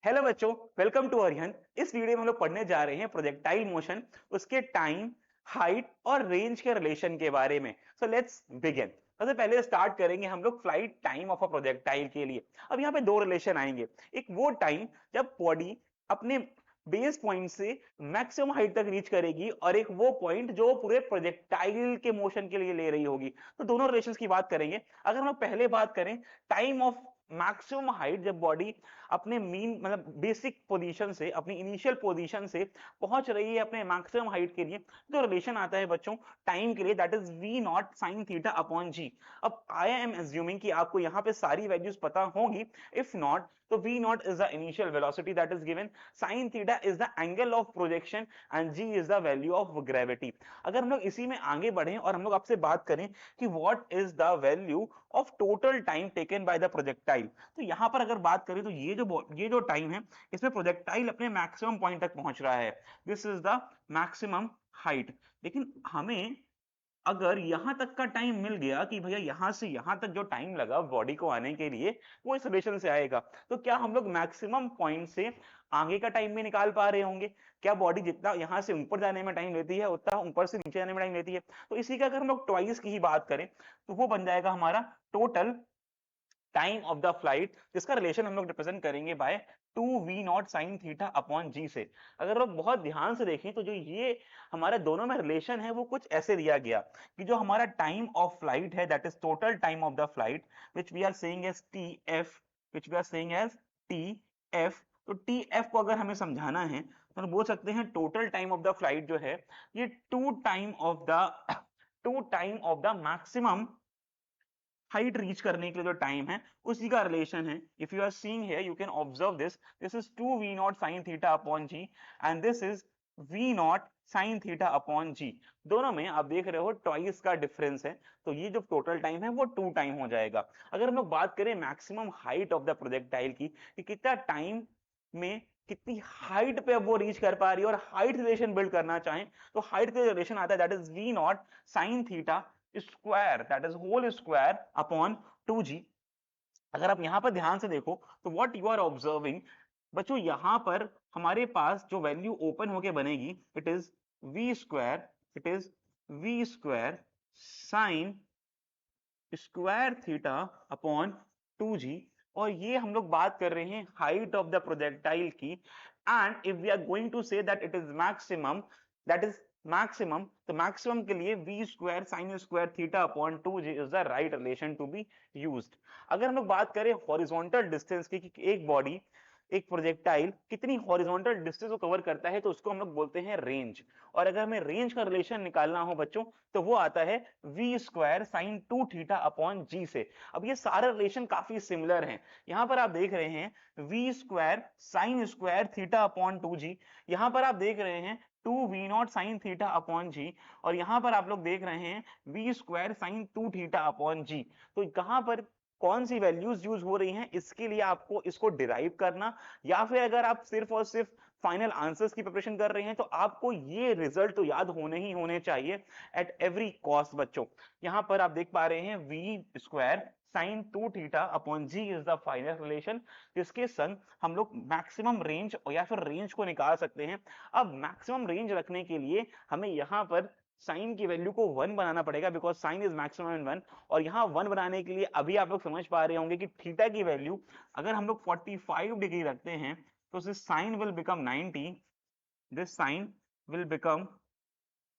Hello बच्चों, welcome to Arihant. इस video में हम लोग पढ़ने जा रहे हैं प्रोजेक्टाइल मोशन, उसके टाइम, हाइट और रेंज के रिलेशन के बारे में। So let's begin. सबसे पहले स्टार्ट करेंगे हम लोग flight time of a projectile के लिए। अब यहाँ पे दो रिलेशन आएंगे। एक वो टाइम जब बॉडी अपने बेस पॉइंट से मैक्सिमम हाइट तक रीच करेगी, और एक वो पॉइंट जो पूरे प्रोजेक्टाइल के मोशन के लिए ले रही होगी। तो दोनों रिलेशंस की बात करेंगे। अगर हम लोग पहले बात करें टाइम ऑफ मैक्सिमम हाइट, जब बॉडी अपने मीन मतलब बेसिक पोजीशन से, अपनी इनिशियल पोजीशन से पहुंच रही है अपने मैक्सिमम हाइट के लिए, तो रिलेशन आता है बच्चों टाइम के लिए, that is v not sine theta upon g. अब आई एम एज्यूमिंग कि आपको यहाँ पे सारी वैल्यूज पता होंगी। इफ नॉट, तो v not is the initial velocity that is given, sine theta is the angle of projection and g is the value of gravity. अगर हम लोग इसी में आगे बढ़े और हम लोग आपसे बात करें कि what is the value of total time taken by the projectile, तो यहां पर अगर बात करें तो ये जो टाइम है, इसमें प्रोजेक्टाइल अपने मैक्सिमम पॉइंट तक पहुंच रहा है। This is the maximum height. लेकिन हमें अगर यहां तक का टाइम मिल गया कि भैया यहां से यहां तक जो टाइम लगा बॉडी को आने के लिए, वो इस रिलेशन से आएगा, तो क्या हम लोग मैक्सिमम पॉइंट से आगे का टाइम भी निकाल पा रहे होंगे? क्या बॉडी जितना यहां से ऊपर जाने में टाइम लेती है, उतना ऊपर से नीचे जाने में टाइम लेती है? तो इसी का अगर हम लोग ट्वाइस की ही बात करें, तो वो बन जाएगा हमारा total time of the flight, जिसका रिलेशन हम लोग रिप्रेजेंट करेंगे by 2v0 sin theta upon g से। अगर आप बहुत ध्यान से देखें तो जो ये हमारे दोनों में रिलेशन है, वो कुछ ऐसे दिया गया कि जो हमारा टाइम ऑफ फ्लाइट है, that is total time of the flight, which we are saying as TF, which we are saying as TF. तो टीएफ को अगर हमें समझाना है तो हम बोल सकते हैं total time of the flight जो है, ये to time of the maximum height reach करने के लिए जो टाइम है, उसी का रिलेशन है। If you are seeing here, you can observe this, this is 2v0 sin theta upon g and this is v0 sin theta upon g. दोनों में आप देख रहे हो ट्वाइस का डिफरेंस है, तो ये जो टोटल टाइम है वो 2 टाइम हो जाएगा। अगर हम लोग बात करें maximum height of the projectile की, कि कितना टाइम में कितनी हाइट पे अब वो रीच कर पा रही है, और हाइट रिलेशन बिल्ड करना चाहें, तो हाइट का रिलेशन आता है that is v0 sin theta square, that is whole square upon 2g। अगर आप यहां पर ध्यान से देखो तो व्हाट यू आर ऑब्जर्विंग बच्चों, यहां पर हमारे पास जो वैल्यू ओपन होके बनेगी, it is v square, it is v square sine square theta upon 2g। और ये हम लोग बात कर रहे हैं हाइट ऑफ द प्रोजेक्टाइल की। And if we are going to say that it is maximum, that is maximum, तो मैक्सिमम के लिए v square sine square theta upon 2g is the right relation to be used. अगर हम लोग बात करें horizontal distance की, कि एक बॉडी, एक प्रोजेक्टाइल कितनी हॉरिजॉन्टल डिस्टेंस को कवर करता है, तो उसको हम लोग बोलते हैं रेंज। और अगर हमें रेंज का रिलेशन निकालना हो बच्चों, तो वो आता है v square sine 2 theta upon g से। अब ये सारे रिलेशन काफी सिमिलर हैं। यहां पर आप देख रहे हैं v square sine square theta upon 2g, यहां पर आप देख रहे हैं 2v0 साइन थीटा अपॉन जी, और यहां पर आप लोग देख रहे हैं v square sine 2 theta upon g. तो कहां पर कौन सी वैल्यूज यूज हो रही हैं, इसके लिए आपको इसको डिराइव करना, या फिर अगर आप सिर्फ और सिर्फ फाइनल आंसर्स की प्रिपरेशन कर रहे हैं, तो आपको ये रिजल्ट तो याद होने ही होने चाहिए एट एवरी कॉस्ट बच्चों। यहां पर आप देख पा रहे हैं v square sine 2 theta upon g is the final relation, जिसके संग हम लोग मैक्सिमम रेंज या फिर रेंज को निकाल सकते हैं। अब मैक्सिमम रेंज रखने के लिए हमें यहाँ पर साइन की वैल्यू को 1 बनाना पड़ेगा, because sign is maximum in 1। और यहाँ 1 बनाने के लिए अभी आप लोग समझ पा रहे होंगे कि थीटा की वैल्यू अगर हम लोग 45 डिग्री रखते हैं, तो this sine will become 90, this sine will become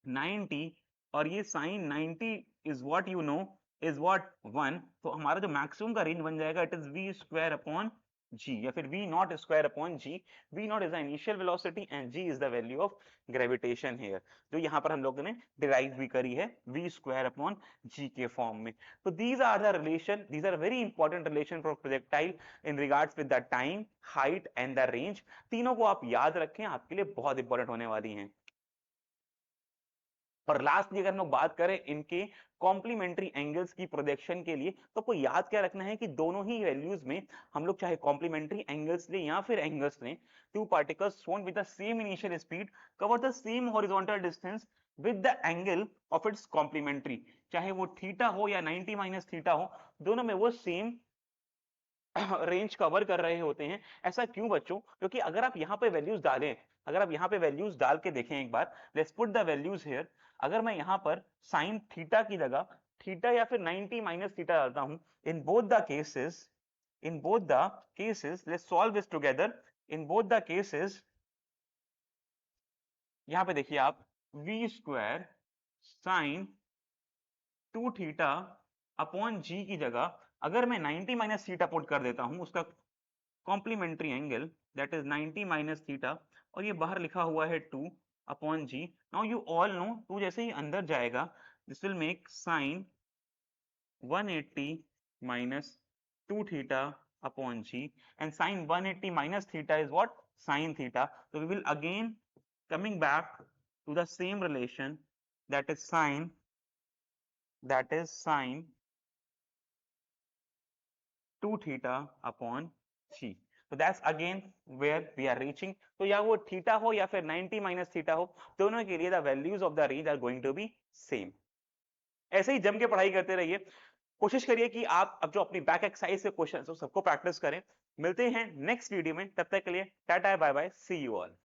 90, और ये sine 90 is what you know is what 1। तो हमारा जो मैक्सिमम का रेंज बन जाएगा, it is v square upon g, या फिर v not square upon g। v not is the initial velocity and g is the value of gravitation here, जो यहाँ पर हम लोगों ने डिराइव भी करी है v स्क्वायर अपॉन g के फॉर्म में। तो these are the relation, these are very important relation for projectile in regards with the time, height and the range. तीनों को आप याद रखें, आपके लिए बहुत इंपॉर्टेंट होने वाली हैं। और लास्टली अगर हम लोग बात करें इनके कॉम्प्लीमेंट्री एंगल्स की प्रोजेक्शन के लिए, तो आपको याद क्या रखना है कि दोनों ही वैल्यूज में हम लोग चाहे कॉम्प्लीमेंट्री एंगल्स लें या फिर एंगल्स लें, two particles thrown with the same initial speed cover the same horizontal distance with the angle of its complementary, चाहे वो थीटा हो या 90 माइनस थीटा हो, दोनों में वो सेम रेंज कवर कर रहे होते हैं। ऐसा क्यों बच्चों? क्योंकि अगर आप यहाँ पे वैल्यूज डालें, अगर आप यहाँ पे वैल्यूज डाल के देखें एक बार, let's put the values here. अगर मैं यहाँ पर साइन थीटा की जगह थीटा या फिर 90 माइनस थीटा डालता हूँ, in both the cases, in both the cases, let's solve this together. In both the cases, यहां पे देखिए आप v square sine 2 theta upon g की जगह अगर मैं 90 माइनस थीटा पुट कर देता हूं, उसका complementary angle that is 90 minus theta, और ये बाहर लिखा हुआ है 2 upon g. Now you all know 2 जैसे ही अंदर जाएगा, this will make sine 180 minus 2 theta upon g, and sine 180 minus theta is what? Sine theta. So we will again coming back to the same relation, that is sine 2 theta upon g. So that's again where we are reaching. तो या वो theta हो या फिर 90 minus theta हो, दोनों के लिए the values of the range are going to be same. ऐसे ही जम के पढ़ाई करते रहिए। कोशिश करिए कि आप अब जो अपनी बैक एक्सरसाइज के क्वेश्चन सबको प्रैक्टिस करें। मिलते हैं नेक्स्ट वीडियो में, तब तक के लिए tata bye bye, see you all.